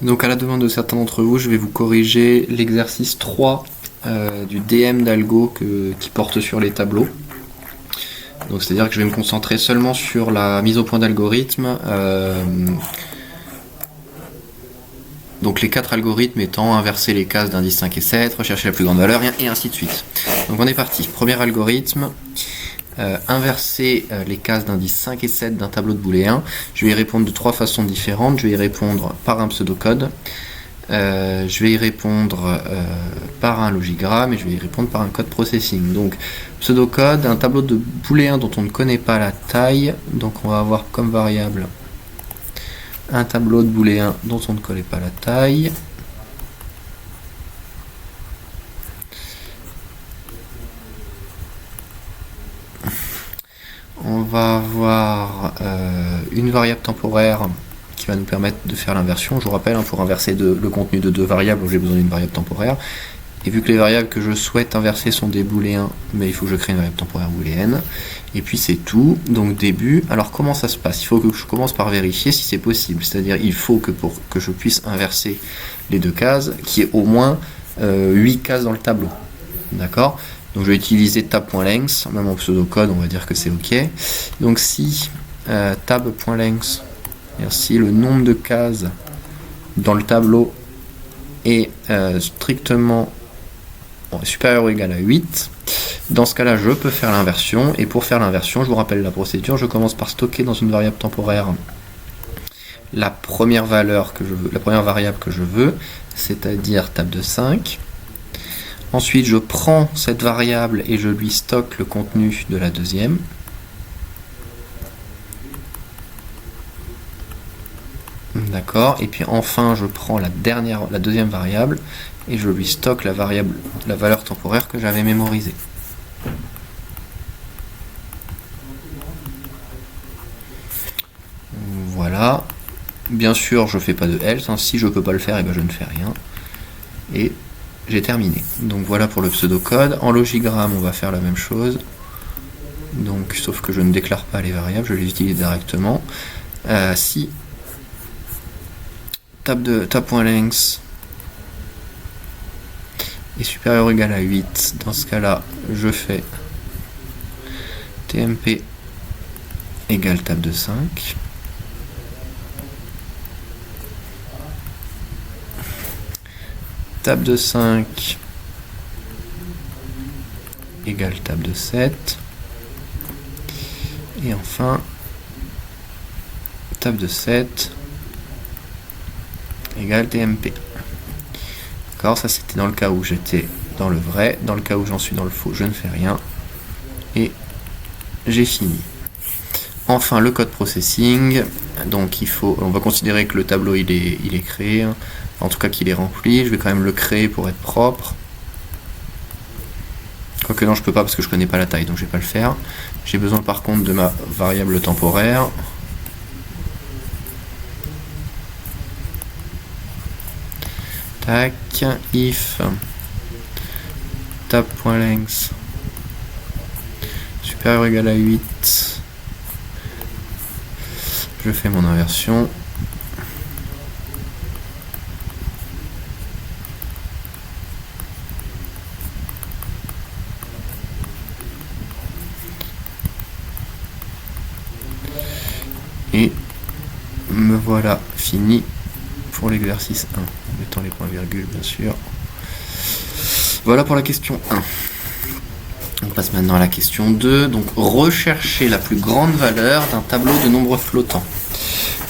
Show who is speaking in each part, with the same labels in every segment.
Speaker 1: Donc à la demande de certains d'entre vous, je vais vous corriger l'exercice 3 du DM d'Algo qui porte sur les tableaux. Donc c'est-à-dire que je vais me concentrer seulement sur la mise au point d'algorithmes. Donc les 4 algorithmes étant inverser les cases d'indice 5 et 7, rechercher la plus grande valeur, et ainsi de suite. Donc on est parti. Premier algorithme, inverser les cases d'indice 5 et 7 d'un tableau de booléen. Je vais y répondre de 3 façons différentes. Je vais y répondre par un pseudocode, je vais y répondre par un logigramme et je vais y répondre par un code processing. Donc pseudocode, un tableau de booléen dont on ne connaît pas la taille. Donc on va avoir comme variable un tableau de booléen dont on ne connaît pas la taille. On va avoir une variable temporaire qui va nous permettre de faire l'inversion. Je vous rappelle, pour inverser le contenu de 2 variables, j'ai besoin d'une variable temporaire. Et vu que les variables que je souhaite inverser sont des booléens, mais il faut que je crée une variable temporaire booléenne. Et puis c'est tout. Donc début. Alors comment ça se passe? Il faut que je commence par vérifier si c'est possible. C'est-à-dire il faut que pour que je puisse inverser les 2 cases, qu'il y ait au moins 8 cases dans le tableau. D'accord? Donc je vais utiliser tab.length, même en pseudocode, on va dire que c'est OK. Donc si tab.length, si le nombre de cases dans le tableau est strictement supérieur ou égal à 8, dans ce cas-là, je peux faire l'inversion. Et pour faire l'inversion, je vous rappelle la procédure, je commence par stocker dans une variable temporaire la première variable que je veux, c'est-à-dire tab de 5. Ensuite, je prends cette variable et je lui stocke le contenu de la deuxième. D'accord. Et puis enfin, je prends la deuxième variable et je lui stocke la valeur temporaire que j'avais mémorisée. Voilà. Bien sûr, je ne fais pas de else. Si je ne peux pas le faire, et ben je ne fais rien. Et j'ai terminé. Donc voilà pour le pseudocode. En logigramme, on va faire la même chose. Donc, sauf que je ne déclare pas les variables, je les utilise directement. Si tab.length est supérieur ou égal à 8, dans ce cas-là, je fais tmp égale tab de 5. Tab de 5 égale tab de 7. Et enfin, tab de 7 égale tmp. D'accord, ça c'était dans le cas où j'étais dans le vrai. Dans le cas où j'en suis dans le faux, je ne fais rien. Et j'ai fini. Enfin, le code processing. Donc on va considérer que le tableau il est créé. En tout cas qu'il est rempli. Je vais quand même le créer pour être propre. Quoique non, je peux pas parce que je connais pas la taille, donc je vais pas le faire. J'ai besoin par contre de ma variable temporaire. Tac, if tab.length supérieur ou égal à 8. Je fais mon inversion. Et me voilà fini pour l'exercice 1, en mettant les points-virgules bien sûr. Voilà pour la question 1. On passe maintenant à la question 2. Donc rechercher la plus grande valeur d'un tableau de nombres flottants.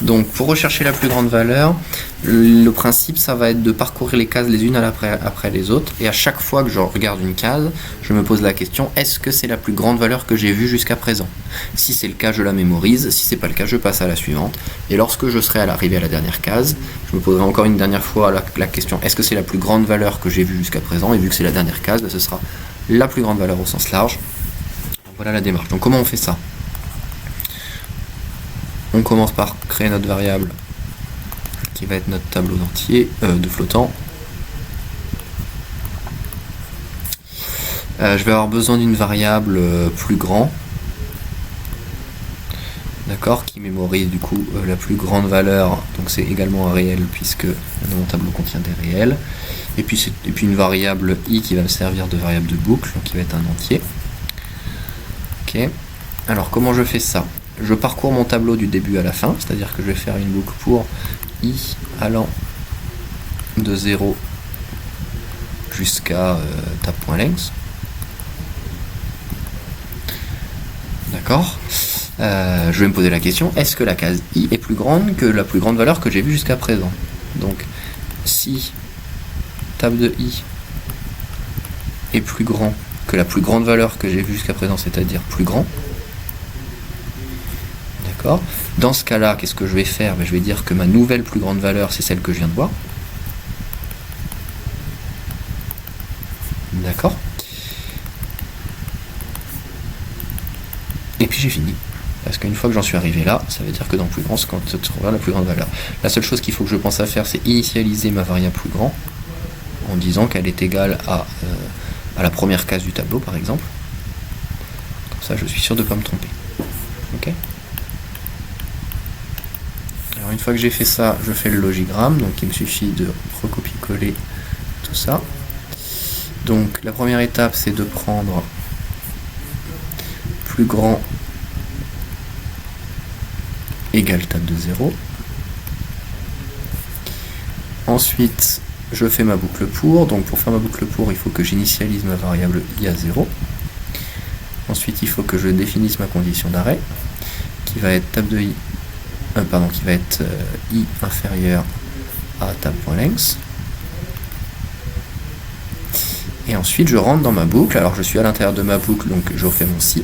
Speaker 1: Donc pour rechercher la plus grande valeur, le principe ça va être de parcourir les cases les unes après les autres, et à chaque fois que je regarde une case, je me pose la question, est-ce que c'est la plus grande valeur que j'ai vue jusqu'à présent? Si c'est le cas, je la mémorise, si c'est pas le cas, je passe à la suivante, et lorsque je serai arrivé à la dernière case, je me poserai encore une dernière fois la question, est-ce que c'est la plus grande valeur que j'ai vue jusqu'à présent? Et vu que c'est la dernière case, ce sera la plus grande valeur au sens large. Voilà la démarche. Donc comment on fait ça? On commence par créer notre variable qui va être notre tableau d'entier de flottant. Je vais avoir besoin d'une variable plus grand. d'accord, qui mémorise du coup la plus grande valeur, donc c'est également un réel puisque mon tableau contient des réels, et puis une variable i qui va me servir de variable de boucle, donc qui va être un entier. Ok, alors comment je fais ça? Je parcours mon tableau du début à la fin, c'est-à-dire que je vais faire une boucle pour i allant de 0 jusqu'à tab.length. D'accord. Je vais me poser la question, est-ce que la case i est plus grande que la plus grande valeur que j'ai vue jusqu'à présent? Donc, si tab de i est plus grand que la plus grande valeur que j'ai vue jusqu'à présent, c'est-à-dire plus grand, d'accord. Dans ce cas-là, qu'est-ce que je vais faire? Je vais dire que ma nouvelle plus grande valeur, c'est celle que je viens de voir. D'accord. Et puis j'ai fini. Parce qu'une fois que j'en suis arrivé là, ça veut dire que dans plus grand, c'est quand se trouvera la plus grande valeur. La seule chose qu'il faut que je pense à faire, c'est initialiser ma variable plus grand en disant qu'elle est égale à la première case du tableau, par exemple. Comme ça, je suis sûr de ne pas me tromper. Ok. Alors une fois que j'ai fait ça, je fais le logigramme. Donc il me suffit de recopier-coller tout ça. Donc la première étape, c'est de prendre plus grand égale tab de 0. Ensuite, je fais ma boucle pour. Donc pour faire ma boucle pour, il faut que j'initialise ma variable i à 0. Ensuite, il faut que je définisse ma condition d'arrêt, qui va être tab de i, qui va être i inférieur à tab.length. Et ensuite, je rentre dans ma boucle. Alors, je suis à l'intérieur de ma boucle, donc je refais mon si.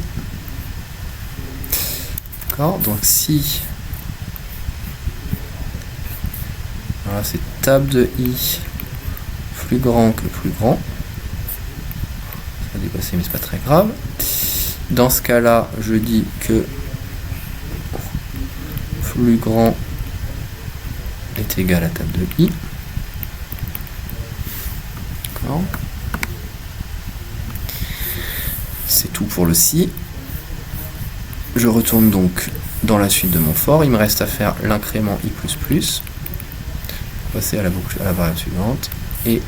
Speaker 1: D'accord. Donc si voilà, c'est tab de i plus grand que plus grand. Ça va dépasser, mais c'est pas très grave. Dans ce cas-là, je dis que plus grand est égal à tab de i. D'accord. C'est tout pour le si. Je retourne donc dans la suite de mon for. Il me reste à faire l'incrément i++. Passer à la boucle, à la variable suivante. Et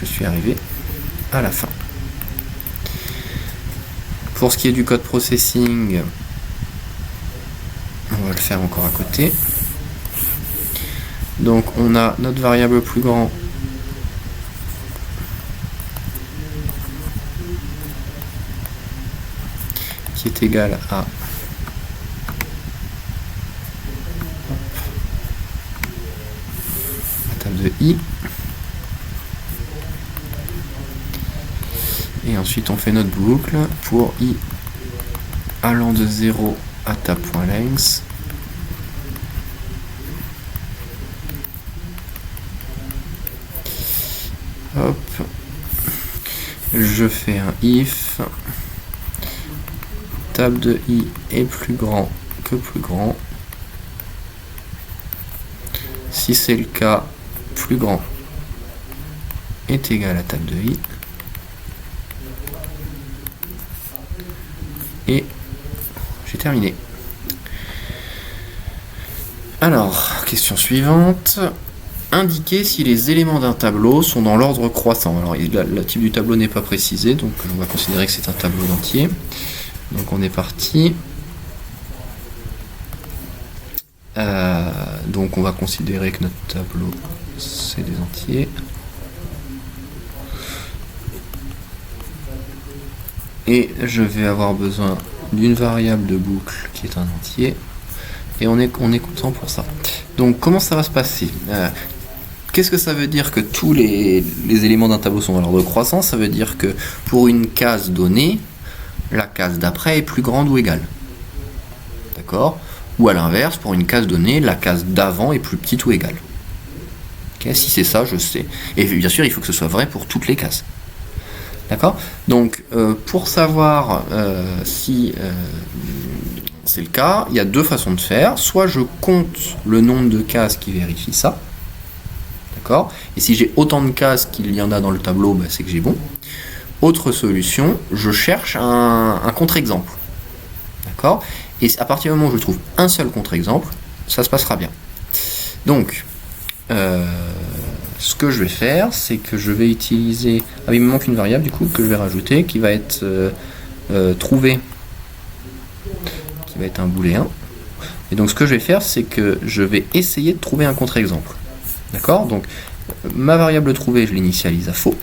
Speaker 1: je suis arrivé à la fin. Pour ce qui est du code processing, on va le faire encore à côté. Donc on a notre variable plus grand qui est égal à la table de i. Et ensuite on fait notre boucle pour i allant de 0 à tab.length. Hop. Je fais un if. Tab de i est plus grand que plus grand. Si c'est le cas, plus grand est égal à tab de i. Et j'ai terminé. Alors, question suivante. Indiquer si les éléments d'un tableau sont dans l'ordre croissant. Alors, le type du tableau n'est pas précisé, donc on va considérer que c'est un tableau d'entier. Donc on est parti. Donc on va considérer que notre tableau, c'est des entiers. Et je vais avoir besoin d'une variable de boucle qui est un entier. Et on est content pour ça. Donc comment ça va se passer? Qu'est-ce que ça veut dire que tous les éléments d'un tableau sont dans l'ordre croissant? Ça veut dire que pour une case donnée, la case d'après est plus grande ou égale. D'accord? Ou à l'inverse, pour une case donnée, la case d'avant est plus petite ou égale. Okay, si c'est ça, je sais. Et bien sûr, il faut que ce soit vrai pour toutes les cases. D'accord? Donc, pour savoir si c'est le cas, il y a deux façons de faire. Soit je compte le nombre de cases qui vérifient ça. D'accord? Et si j'ai autant de cases qu'il y en a dans le tableau, bah, c'est que j'ai bon. Autre solution, je cherche un contre-exemple. D'accord? Et à partir du moment où je trouve un seul contre-exemple, ça se passera bien. Donc, ce que je vais faire, c'est que je vais utiliser... Ah oui, il me manque une variable du coup que je vais rajouter qui va être trouvée, qui va être un booléen. Et donc ce que je vais faire, c'est que je vais essayer de trouver un contre-exemple. D'accord? Donc ma variable trouvée, je l'initialise à faux.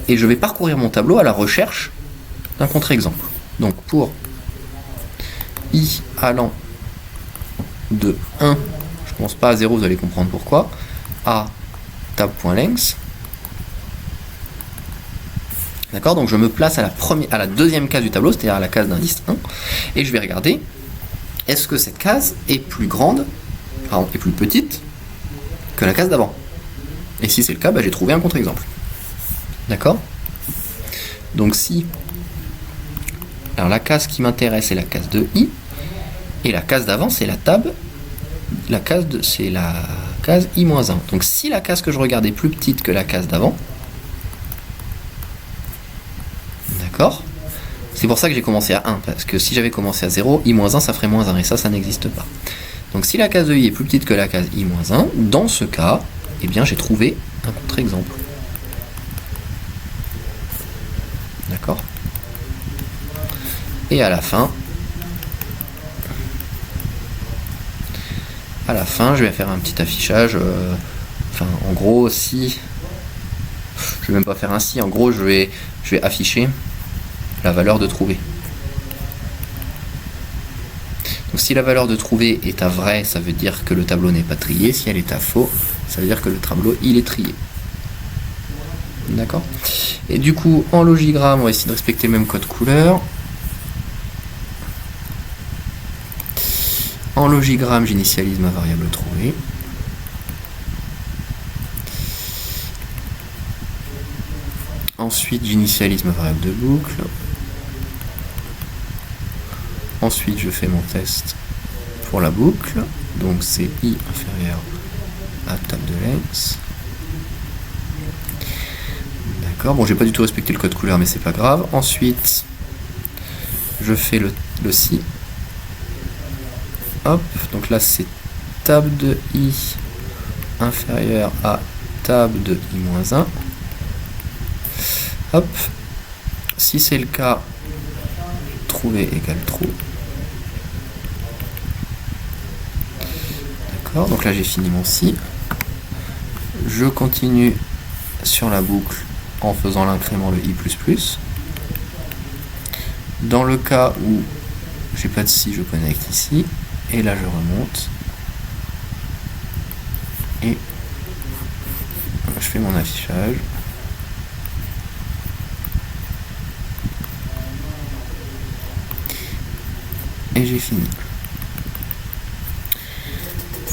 Speaker 1: Et je vais parcourir mon tableau à la recherche d'un contre-exemple. Donc pour i allant de 1, je commence pas à 0, vous allez comprendre pourquoi, à tab.length. D'accord, donc je me place à la deuxième case du tableau, c'est-à-dire à la case d'indice 1, et je vais regarder, est-ce que cette case est plus grande, est plus petite que la case d'avant. Et si c'est le cas, j'ai trouvé un contre-exemple. D'accord? Donc si... Alors la case qui m'intéresse, c'est la case de i, et la case d'avant, c'est la case i-1. Donc si la case que je regarde est plus petite que la case d'avant, d'accord, c'est pour ça que j'ai commencé à 1, parce que si j'avais commencé à 0, i-1, ça ferait -1, et ça n'existe pas. Donc si la case de i est plus petite que la case i-1, dans ce cas, eh bien j'ai trouvé un contre-exemple. D'accord? Et à la fin, je vais faire un petit affichage. En gros, si... Je vais même pas faire un si, en gros, je vais afficher la valeur de trouver. Donc si la valeur de trouver est à vrai, ça veut dire que le tableau n'est pas trié. Si elle est à faux, ça veut dire que le tableau, il est trié. D'accord? Et du coup, en logigramme, on va essayer de respecter le même code couleur. En logigramme, j'initialise ma variable trouvée. Ensuite, j'initialise ma variable de boucle. Ensuite, je fais mon test pour la boucle. Donc, c'est i inférieur à tab de length. D'accord, bon, j'ai pas du tout respecté le code couleur, mais c'est pas grave. Ensuite, je fais le si. Hop, donc là, c'est tab de i inférieur à tab de i-1. Hop, si c'est le cas, trouver égale true. D'accord, donc là j'ai fini mon si. Je continue sur la boucle en faisant l'incrément le i++. Dans le cas où j'ai pas de si, je connecte ici. Et là je remonte. Et je fais mon affichage. Et j'ai fini.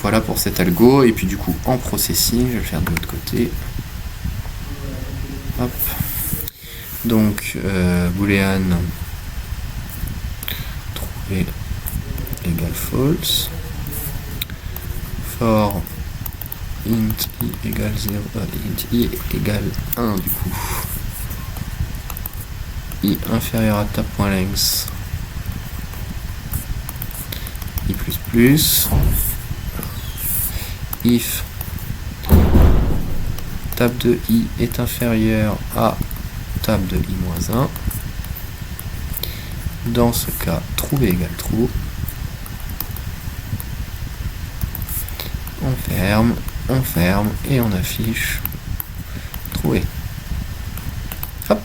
Speaker 1: Voilà pour cet algo. Et puis du coup en processing, je vais le faire de l'autre côté. Hop. Donc boolean trouver égale false. For int i égale 0, int i égale 1 du coup. I inférieur à tab.length. i++. If tab de i est inférieur à tab de i-1. Dans ce cas, trouver égale true. On ferme et on affiche trouver. Hop.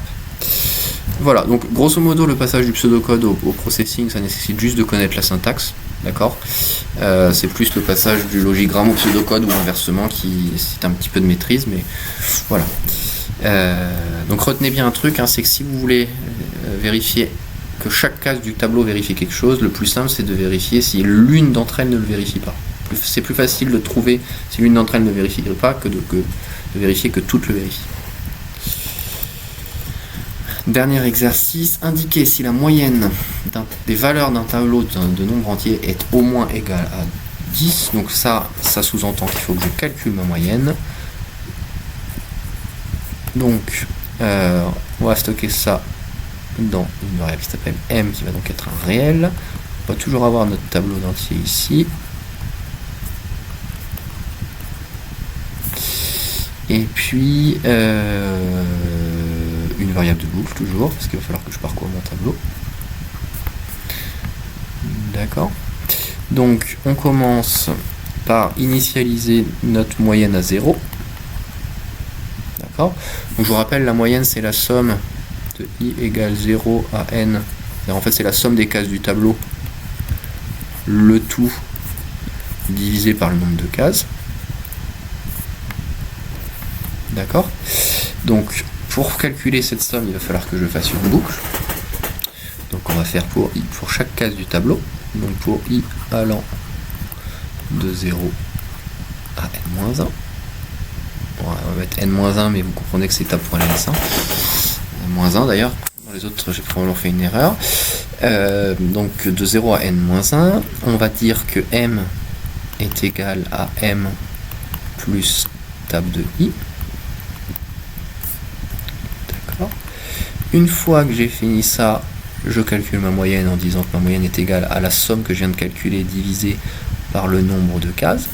Speaker 1: Voilà, donc grosso modo le passage du pseudocode au processing, ça nécessite juste de connaître la syntaxe, d'accord. C'est plus le passage du logigramme au pseudocode ou inversement qui c'est un petit peu de maîtrise, mais voilà. Donc retenez bien un truc, c'est que si vous voulez vérifier que chaque case du tableau vérifie quelque chose, le plus simple c'est de vérifier si l'une d'entre elles ne le vérifie pas. C'est plus facile de trouver si l'une d'entre elles ne vérifie pas que de vérifier que toutes le vérifient. Dernier exercice, indiquer si la moyenne des valeurs d'un tableau de nombre entier est au moins égale à 10. Donc ça sous-entend qu'il faut que je calcule ma moyenne. Donc on va stocker ça dans une variable qui s'appelle m, qui va donc être un réel. On va toujours avoir notre tableau d'entier ici. Et puis une variable de boucle toujours, parce qu'il va falloir que je parcours mon tableau. D'accord. Donc on commence par initialiser notre moyenne à 0. D'accord. Donc je vous rappelle, la moyenne c'est la somme de i égale 0 à n. En fait c'est la somme des cases du tableau, le tout divisé par le nombre de cases. D'accord. Donc pour calculer cette somme, il va falloir que je fasse une boucle. Donc on va faire pour chaque case du tableau. Donc pour i allant de 0 à n-1. On va mettre n-1, mais vous comprenez que c'est étape pour aller à 100. -1 d'ailleurs. Dans les autres, j'ai probablement fait une erreur. Donc de 0 à n-1, on va dire que m est égal à m plus table de i. D'accord. Une fois que j'ai fini ça, je calcule ma moyenne en disant que ma moyenne est égale à la somme que je viens de calculer divisée par le nombre de cases.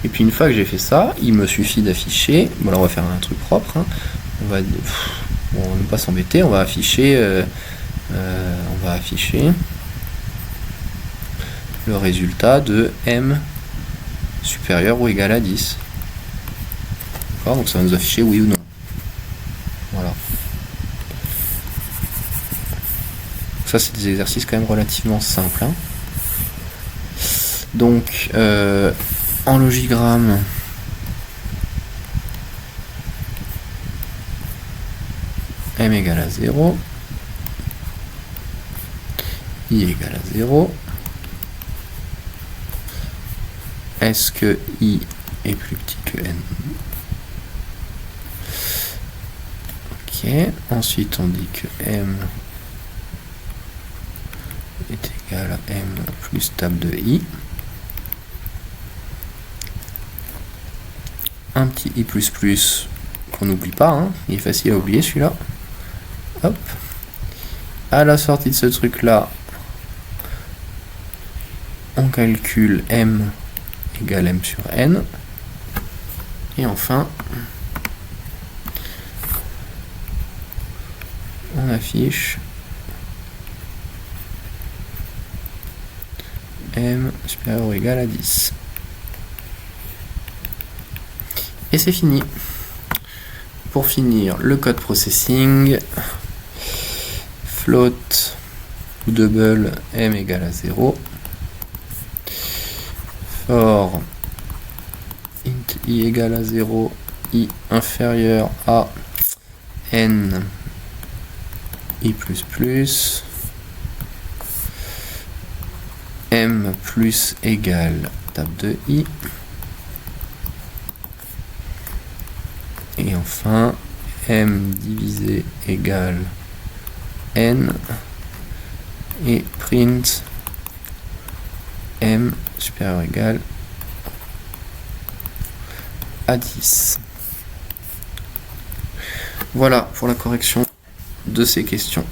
Speaker 1: Et puis une fois que j'ai fait ça, il me suffit d'afficher. Bon là on va faire un truc propre. Hein. On va ne pas s'embêter. On va afficher le résultat de m supérieur ou égal à 10. D'accord, donc ça va nous afficher oui ou non. Voilà. Ça c'est des exercices quand même relativement simples. Hein. Donc en logigramme, m égale à 0, i égale à 0. Est-ce que i est plus petit que n? Ok, ensuite on dit que m est égal à m plus table de i. Un petit i++ qu'on n'oublie pas, hein. Il est facile à oublier celui-là. Hop. À la sortie de ce truc-là, on calcule m égale m sur n. Et enfin, on affiche m supérieur ou égal à 10. Et c'est fini. Pour finir, le code processing, float ou double m égale à 0, for int i égale à 0, i inférieur à n i++, m plus égale table de i. Et enfin, m divisé égale n et print m supérieur ou égal à 10. Voilà pour la correction de ces questions.